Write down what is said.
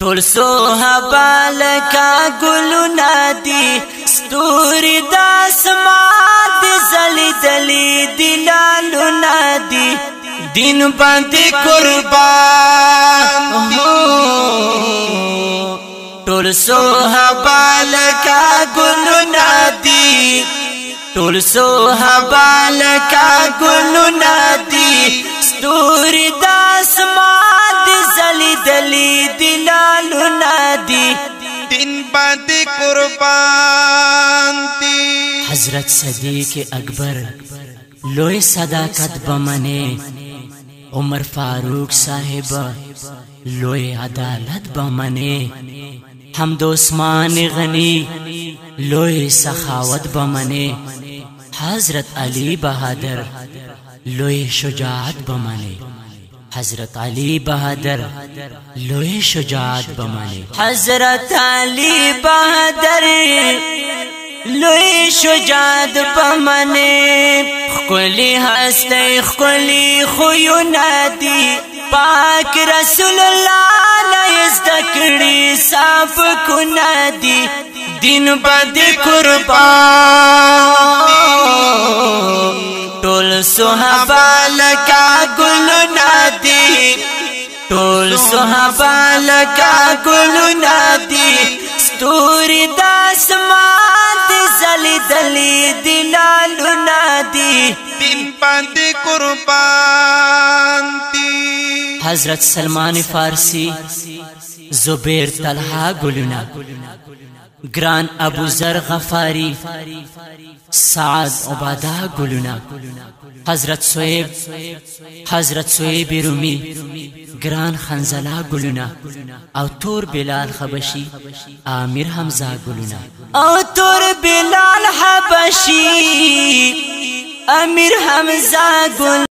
ټول صحابه لکه ګلونه دي ستوري د اسمان دي ځلېدلي دي لالونه دي دین باندې قربان ټول صحابه لکه ګلونه دي ټول صحابه لکه ګلونه دي ستوري د اسمان دي ځلېدلي دي لالونه دي دین باندې قربان دي حضرت صدیق اکبر لوی صداقت بمنه عمر فاروق صاحب لوی عدالت بمنه حمد عثمان غنی لوی سخاوت بمنه حضرت علی بہادر لوی شجاعت بمنه حضرت علی بہادر لوی شجاعت بمنه حضرت علی بہادر لوی شجاعت بمنه خلی هستی خلی خویونه دي پاک رسول الله نه زدکړي صاف کونه دي دین باندې قربان ټول صحابه لکه ګلونه دي ټول صحابه لکه ګلونه دي ستوري د اسمان دي ځلېدلي دي لالونه دي دین باندې قربان دي حضرت سلمان فارسی زبیر طلحه گلونا گران ابو ذر غفاری سعد عباده گلونا حضرت صہیب رومی گران خنزله گلونا او تور بلال حبشی امیر حمزه گلونا او تور بلال حبشی امیر حمزه گل